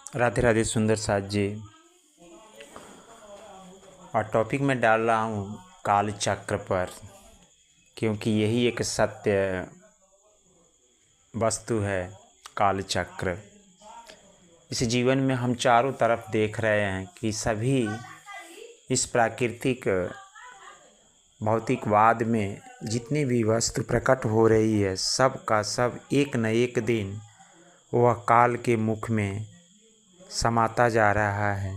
राधे राधे सुंदर साथ जी। और टॉपिक में डाल रहा हूँ काल चक्र पर, क्योंकि यही एक सत्य वस्तु है। काल चक्र इस जीवन में हम चारों तरफ देख रहे हैं कि सभी इस प्राकृतिक भौतिकवाद में जितनी भी वस्तु प्रकट हो रही है, सब का सब एक न एक दिन वह काल के मुख में समाता जा रहा है।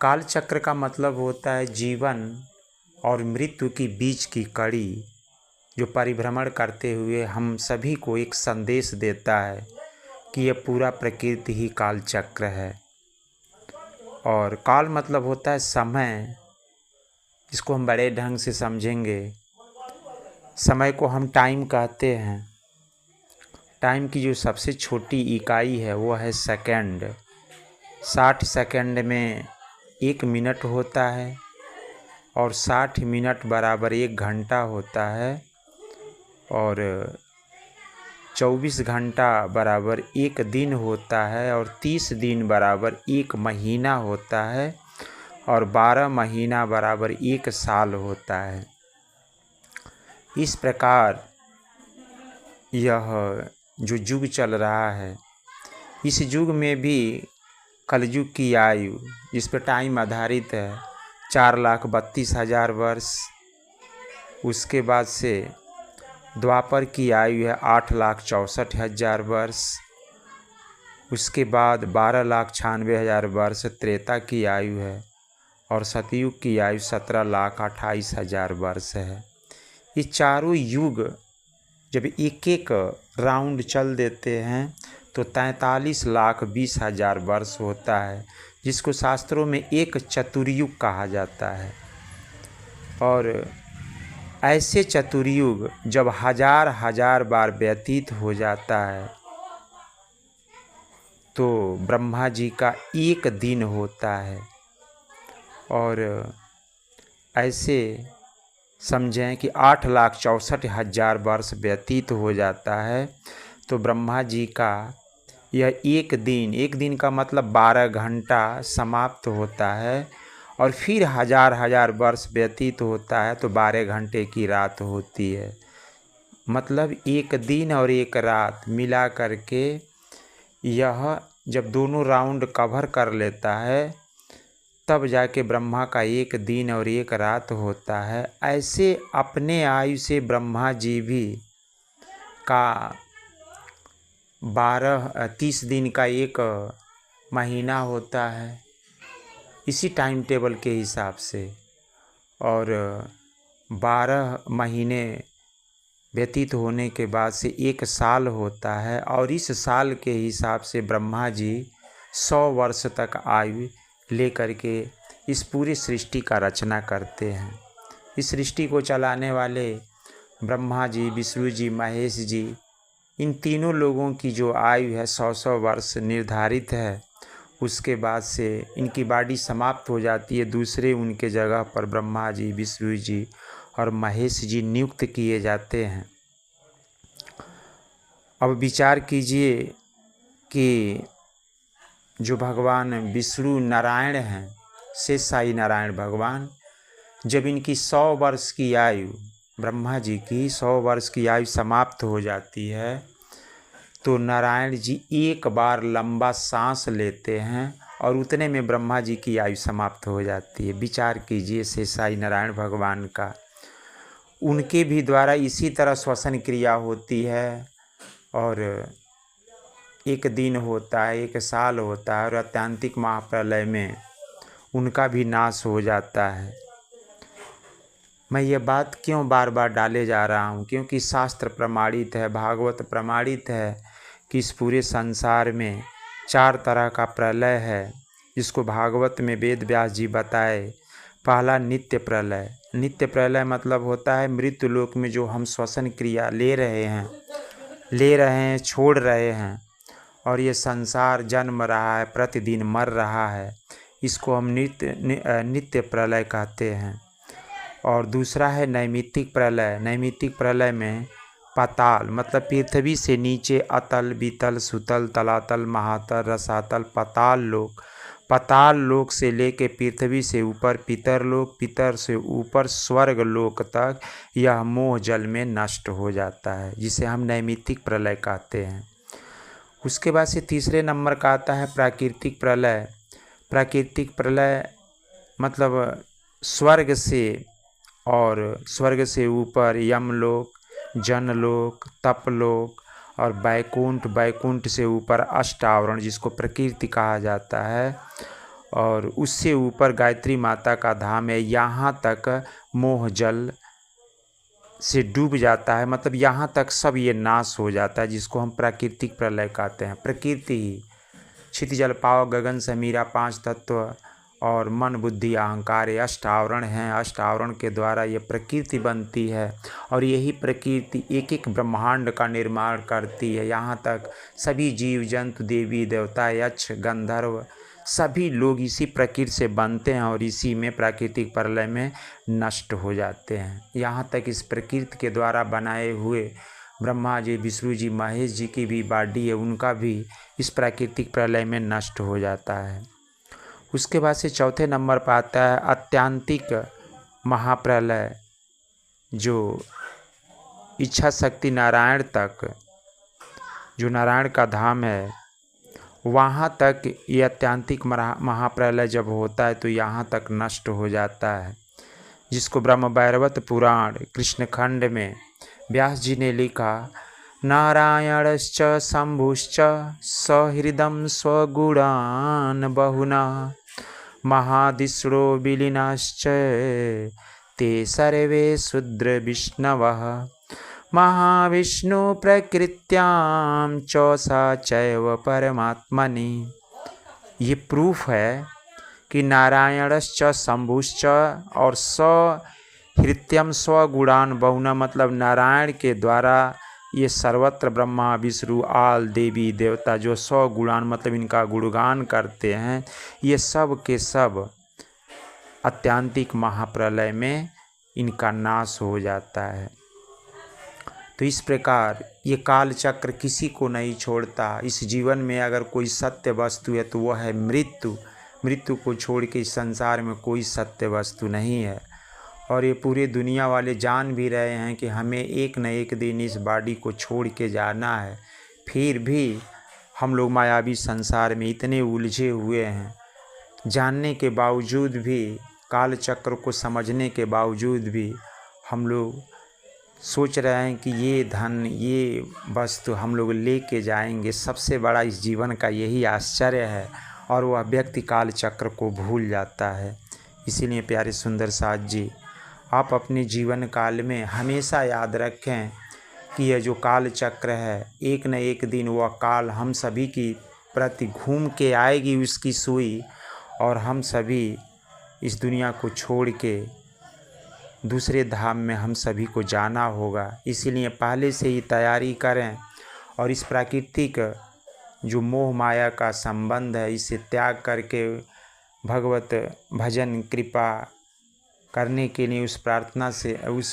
काल चक्र का मतलब होता है जीवन और मृत्यु की बीच की कड़ी, जो परिभ्रमण करते हुए हम सभी को एक संदेश देता है कि यह पूरा प्रकृति ही काल चक्र है। और काल मतलब होता है समय। इसको हम बड़े ढंग से समझेंगे। समय को हम टाइम कहते हैं। टाइम की जो सबसे छोटी इकाई है वो है सेकंड। 60 सेकंड में 1 मिनट होता है और 60 मिनट बराबर 1 घंटा होता है और 24 घंटा बराबर 1 दिन होता है और 30 दिन बराबर 1 महीना होता है और 12 महीना बराबर 1 साल होता है। इस प्रकार यह जो युग चल रहा है, इस युग में भी कलयुग की आयु जिस पर टाइम आधारित है 4,32,000 वर्ष। उसके बाद से द्वापर की आयु है 8,64,000 वर्ष। उसके बाद 12,96,000 वर्ष त्रेता की आयु है और सतयुग की आयु 17,28,000 वर्ष है। ये चारों युग जब एक एक राउंड चल देते हैं तो 43,20,000 वर्ष होता है, जिसको शास्त्रों में एक चतुर्युग कहा जाता है। और ऐसे चतुर्युग जब हजार हजार बार व्यतीत हो जाता है तो ब्रह्मा जी का 1 दिन होता है। और ऐसे समझें कि 8,64,000 वर्ष व्यतीत हो जाता है तो ब्रह्मा जी का यह 1 दिन का मतलब 12 घंटा समाप्त होता है और फिर हजार हजार वर्ष व्यतीत होता है तो 12 घंटे की रात होती है। मतलब 1 दिन और 1 रात मिला करके यह जब दोनों राउंड कवर कर लेता है तब जाके ब्रह्मा का 1 दिन और 1 रात होता है। ऐसे अपने आयु से ब्रह्मा जी भी का 30 दिन का 1 महीना होता है इसी टाइम टेबल के हिसाब से, और 12 महीने व्यतीत होने के बाद से 1 साल होता है। और इस साल के हिसाब से ब्रह्मा जी 100 वर्ष तक आयु लेकर के इस पूरी सृष्टि का रचना करते हैं। इस सृष्टि को चलाने वाले ब्रह्मा जी, विष्णु जी, महेश जी, इन तीनों लोगों की जो आयु है 100 वर्ष निर्धारित है। उसके बाद से इनकी बॉडी समाप्त हो जाती है, दूसरे उनके जगह पर ब्रह्मा जी, विष्णु जी और महेश जी नियुक्त किए जाते हैं। अब विचार कीजिए कि जो भगवान विष्णु नारायण हैं, शेषशाही नारायण भगवान, जब इनकी 100 वर्ष की आयु, ब्रह्मा जी की 100 वर्ष की आयु समाप्त हो जाती है तो नारायण जी एक बार लंबा सांस लेते हैं और उतने में ब्रह्मा जी की आयु समाप्त हो जाती है। विचार कीजिए शेषशाही नारायण भगवान का। उनके भी द्वारा इसी तरह श्वसन क्रिया होती है और 1 दिन होता है, 1 साल होता है और आत्यंतिक महाप्रलय में उनका भी नाश हो जाता है। मैं ये बात क्यों बार बार डाले जा रहा हूँ? क्योंकि शास्त्र प्रमाणित है, भागवत प्रमाणित है कि इस पूरे संसार में 4 तरह का प्रलय है, जिसको भागवत में वेद व्यास जी बताए। पहला नित्य प्रलय। नित्य प्रलय मतलब होता है मृत्यु लोक में जो हम श्वसन क्रिया ले रहे हैं, छोड़ रहे हैं और ये संसार जन्म रहा है, प्रतिदिन मर रहा है, इसको हम नित्य प्रलय कहते हैं। और दूसरा है नैमित्तिक प्रलय। नैमित्तिक प्रलय में पाताल मतलब पृथ्वी से नीचे अतल, बीतल, सुतल, तलातल, महातल, रसातल, पाताल लोक, पाताल लोक से लेके पृथ्वी से ऊपर पितर लोक, पितर से ऊपर स्वर्ग लोक तक यह मोह जल में नष्ट हो जाता है, जिसे हम नैमित्तिक प्रलय कहते हैं। उसके बाद से तीसरे नंबर का आता है प्राकृतिक प्रलय। प्राकृतिक प्रलय मतलब स्वर्ग से और स्वर्ग से ऊपर यमलोक, जनलोक, तपलोक और बैकुंठ, बैकुंठ से ऊपर अष्टावरण जिसको प्रकृति कहा जाता है, और उससे ऊपर गायत्री माता का धाम है। यहाँ तक मोह जल से डूब जाता है, मतलब यहाँ तक सब ये नाश हो जाता है, जिसको हम प्राकृतिक प्रलय कहते हैं। प्रकृति ही क्षिति जल पाव गगन समीरा पांच तत्व और मन बुद्धि अहंकार ये अष्टावरण हैं। अष्टावरण के द्वारा ये प्रकृति बनती है और यही प्रकृति एक एक ब्रह्मांड का निर्माण करती है। यहाँ तक सभी जीव जंतु, देवी देवता, यक्ष, गंधर्व सभी लोग इसी प्रकृति से बनते हैं और इसी में प्राकृतिक प्रलय में नष्ट हो जाते हैं। यहाँ तक इस प्रकृति के द्वारा बनाए हुए ब्रह्मा जी, विष्णु जी, महेश जी की भी बॉडी है, उनका भी इस प्राकृतिक प्रलय में नष्ट हो जाता है। उसके बाद से चौथे नंबर पर आता है आत्यांतिक महाप्रलय, जो इच्छा शक्ति नारायण तक, जो नारायण का धाम है, वहाँ तक ये आत्यांतिक महाप्रलय जब होता है तो यहाँ तक नष्ट हो जाता है, जिसको ब्रह्म वैवर्त पुराण कृष्ण खंड में व्यास जी ने लिखा, नारायणश्च शंभुश्च सहृदं स्वगुणान् बहुना महादिस्रो विलीनाश्च ते सर्वे शूद्र विष्णवः महाविष्णु प्रकृत्यां चौसा चैव परमात्मनि। ये प्रूफ है कि नारायणश्च शंभुश्च और सहृत्यम स्वगुणान बहुना, मतलब नारायण के द्वारा ये सर्वत्र ब्रह्मा विष्णु आल देवी देवता जो 100 गुणान मतलब इनका गुणगान करते हैं, ये सब के सब आत्यांतिक महाप्रलय में इनका नाश हो जाता है। तो इस प्रकार ये काल चक्र किसी को नहीं छोड़ता। इस जीवन में अगर कोई सत्य वस्तु है तो वह है मृत्यु। मृत्यु को छोड़ के इस संसार में कोई सत्य वस्तु नहीं है। और ये पूरे दुनिया वाले जान भी रहे हैं कि हमें एक न एक दिन इस बॉडी को छोड़ के जाना है, फिर भी हम लोग मायावी संसार में इतने उलझे हुए हैं। जानने के बावजूद भी, काल चक्र को समझने के बावजूद भी हम लोग सोच रहे हैं कि ये धन, ये वस्तु हम लोग लेके जाएंगे। सबसे बड़ा इस जीवन का यही आश्चर्य है और वह व्यक्ति काल चक्र को भूल जाता है। इसीलिए प्यारे सुंदर साथ जी, आप अपने जीवन काल में हमेशा याद रखें कि यह जो काल चक्र है, एक न एक दिन वह काल हम सभी की प्रति घूम के आएगी उसकी सुई, और हम सभी इस दुनिया को छोड़ के दूसरे धाम में हम सभी को जाना होगा। इसीलिए पहले से ही तैयारी करें और इस प्राकृतिक जो मोह माया का संबंध है, इसे त्याग करके भगवत भजन कृपा करने के लिए उस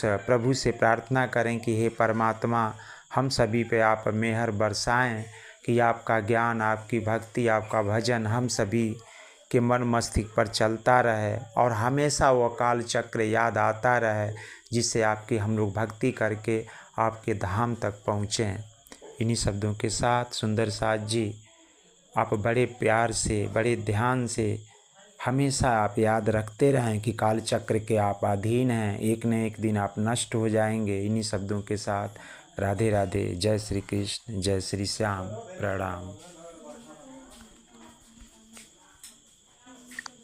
प्रभु से प्रार्थना करें कि हे परमात्मा, हम सभी पे आप मेहर बरसाएं कि आपका ज्ञान, आपकी भक्ति, आपका भजन हम सभी के मन मस्तिष्क पर चलता रहे और हमेशा वो काल चक्र याद आता रहे, जिससे आपकी हम लोग भक्ति करके आपके धाम तक पहुँचें। इन्हीं शब्दों के साथ सुंदर साथ जी, आप बड़े प्यार से, बड़े ध्यान से हमेशा आप याद रखते रहें कि काल चक्र के आप अधीन हैं, एक न एक दिन आप नष्ट हो जाएंगे। इन्हीं शब्दों के साथ राधे राधे, जय श्री कृष्ण, जय श्री श्याम, प्रणाम।